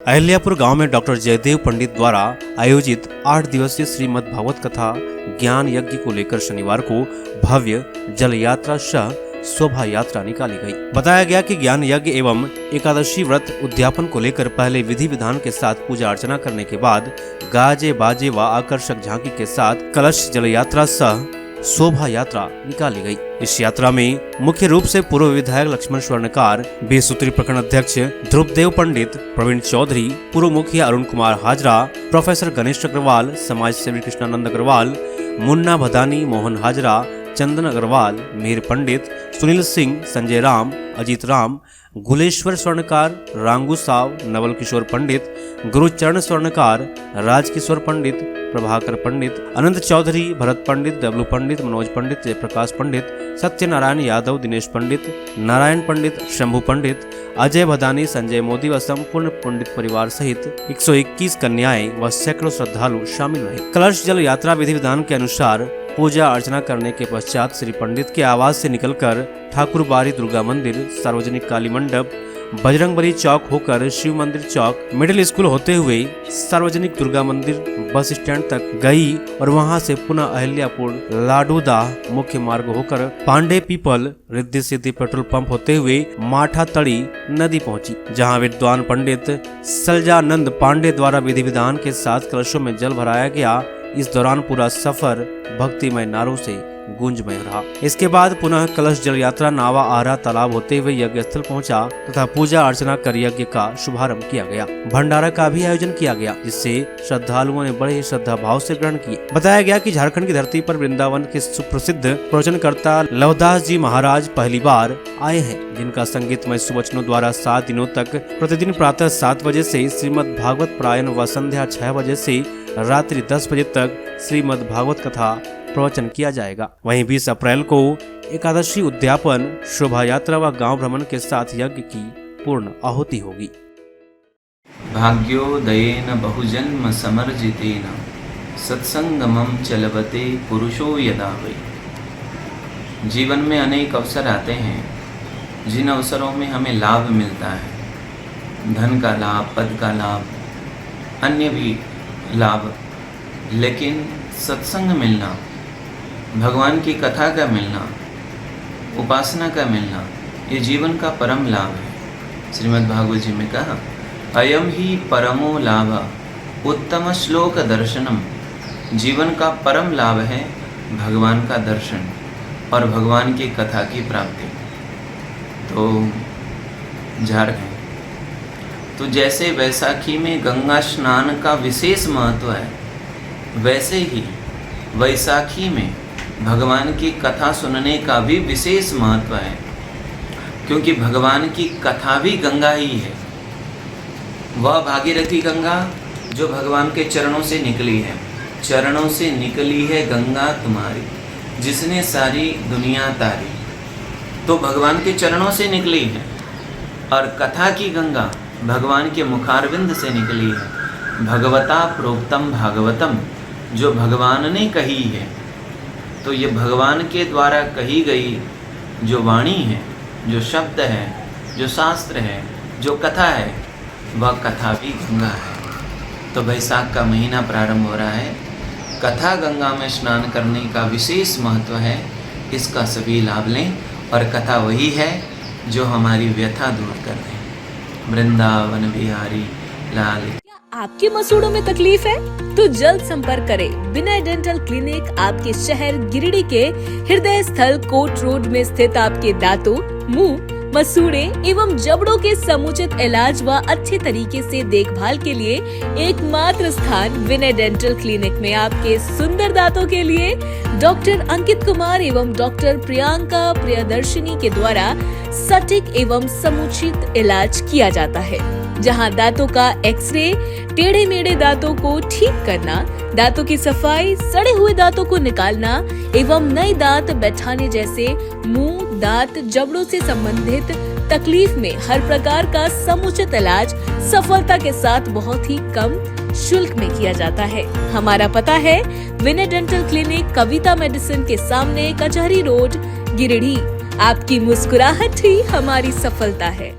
अहिल्यापुर गांव में डॉक्टर जयदेव पंडित द्वारा आयोजित 8 दिवसीय श्रीमद् भागवत कथा ज्ञान यज्ञ को लेकर शनिवार को भव्य जल यात्रा सह शोभा यात्रा निकाली गई। बताया गया कि ज्ञान यज्ञ एवं एकादशी व्रत उद्यापन को लेकर पहले विधि विधान के साथ पूजा अर्चना करने के बाद गाजे बाजे व आकर्षक झांकी के साथ कलश जल यात्रा सह शोभा यात्रा निकाली गई। इस यात्रा में मुख्य रूप से पूर्व विधायक लक्ष्मण स्वर्णकार, 20 सूत्री प्रखंड अध्यक्ष ध्रुवदेव पंडित, प्रवीण चौधरी, पूर्व मुखिया अरुण कुमार हाजरा, प्रोफेसर गणेश अग्रवाल, समाज सेवी कृष्णानंद अग्रवाल, मुन्ना भदानी, मोहन हाजरा, चंदन अग्रवाल, मेहर पंडित, सुनील सिंह, संजय राम, अजीत राम, गुलेश्वर स्वर्णकार, रांगू साव, नवल किशोर पंडित, गुरुचरण स्वर्णकार, राजकिशोर पंडित, प्रभाकर पंडित, अनंत चौधरी, भरत पंडित, डब्लू पंडित, मनोज पंडित, जयप्रकाश पंडित, सत्यनारायण यादव, दिनेश पंडित, नारायण पंडित, शंभू पंडित, अजय भदानी, संजय मोदी व संपूर्ण पंडित परिवार सहित 121 कन्याएं व सैकड़ों श्रद्धालु शामिल रहे। कलश जल यात्रा विधि विधान के अनुसार पूजा अर्चना करने के पश्चात श्री पंडित के आवास से निकलकर ठाकुरबाड़ी दुर्गा मंदिर, सार्वजनिक काली मंडप, बजरंगबली चौक होकर शिव मंदिर चौक, मिडिल स्कूल होते हुए सार्वजनिक दुर्गा मंदिर बस स्टैंड तक गई और वहां से पुनः अहिल्यापुर लाडूदा मुख्य मार्ग होकर Pandey people, Riddhi Siddhi petrol pump होते हुए माठा तड़ी नदी पहुंची, जहां विद्वान पंडित सलजानंद पांडे द्वारा विधि विधान के साथ कलशों में जल भराया गया। इस दौरान पूरा सफर भक्तिमय नारों से गूंजमय रहा। इसके बाद पुनः कलश जल यात्रा नावा आरा तालाब होते हुए यज्ञ स्थल पहुंचा तथा पूजा अर्चना कर यज्ञ का शुभारंभ किया गया। भंडारा का भी आयोजन किया गया, जिससे श्रद्धालुओं ने बड़े ही श्रद्धा भाव से ग्रहण किए। बताया गया कि झारखंड की धरती पर वृंदावन के सुप्रसिद्ध प्रवचनकर्ता लवदास जी महाराज पहली बार आए हैं, जिनका संगीतमय सुवचनों द्वारा 7 दिनों तक प्रतिदिन प्रातः 7 बजे से श्रीमद् भागवत पारायण व संध्या 6 बजे से रात्रि 10 बजे तक श्रीमद् भागवत कथा प्रवचन किया जाएगा। वहीं 20 अप्रैल को एकादशी उद्यापन, शोभा यात्रा व गांव भ्रमण के साथ यज्ञ की पूर्ण आहुति होगी। भाग्योदयेन बहुजन्म समर्जितेन सत्संगमं चलवते पुरुषो यदा वै। जीवन में अनेक अवसर आते हैं, जिन अवसरों में हमें लाभ मिलता है, धन का लाभ, पद का लाभ, अन्य भी लाभ, लेकिन सत्संग मिलना, भगवान की कथा का मिलना, उपासना का मिलना, ये जीवन का परम लाभ है। श्रीमद् भागवत जी में कहा, अयम ही परमो लाभ उत्तम श्लोक दर्शनम। जीवन का परम लाभ है भगवान का दर्शन और भगवान की कथा की प्राप्ति। तो झारखंड तो जैसे वैसाखी में गंगा स्नान का विशेष महत्व है, वैसे ही वैसाखी में भगवान की कथा सुनने का भी विशेष महत्व है, क्योंकि भगवान की कथा भी गंगा ही है। वह भागीरथी गंगा जो भगवान के चरणों से निकली है, चरणों से निकली है गंगा तुम्हारी, जिसने सारी दुनिया तारी, तो भगवान के चरणों से निकली है। और कथा की गंगा भगवान के मुखारविंद से निकली है। भगवता प्रोक्तम भागवतम, जो भगवान ने कही है। तो ये भगवान के द्वारा कही गई जो वाणी है, जो शब्द है, जो शास्त्र है, जो कथा है, वह कथा भी गंगा है। तो वैशाख का महीना प्रारंभ हो रहा है, कथा गंगा में स्नान करने का विशेष महत्व है। इसका सभी लाभ लें, और कथा वही है जो हमारी व्यथा दूर कर दे। वृंदावन बिहारी लाल। आपके मसूड़ों में तकलीफ है तो जल्द संपर्क करें। विनय डेंटल क्लिनिक आपके शहर गिरिडीह के हृदय स्थल कोट रोड में स्थित आपके दांतों, मुंह, मसूड़े एवं जबड़ों के समुचित इलाज व अच्छे तरीके से देखभाल के लिए एकमात्र स्थान विनय डेंटल क्लिनिक में आपके सुंदर दांतों के लिए डॉक्टर अंकित कुमार एवं डॉक्टर प्रियंका प्रियदर्शिनी के द्वारा सटीक एवं समुचित इलाज किया जाता है, जहां दांतों का एक्सरे, टेढ़े मेढ़े दांतों को ठीक करना, दांतों की सफाई, सड़े हुए दांतों को निकालना एवं नए दांत बैठाने जैसे मुंह, दांत, जबड़ों से संबंधित तकलीफ में हर प्रकार का समुचित इलाज सफलता के साथ बहुत ही कम शुल्क में किया जाता है। हमारा पता है विनय डेंटल क्लिनिक, कविता मेडिसिन के सामने, कचहरी रोड, गिरिडीह। आपकी मुस्कुराहट ही हमारी सफलता है।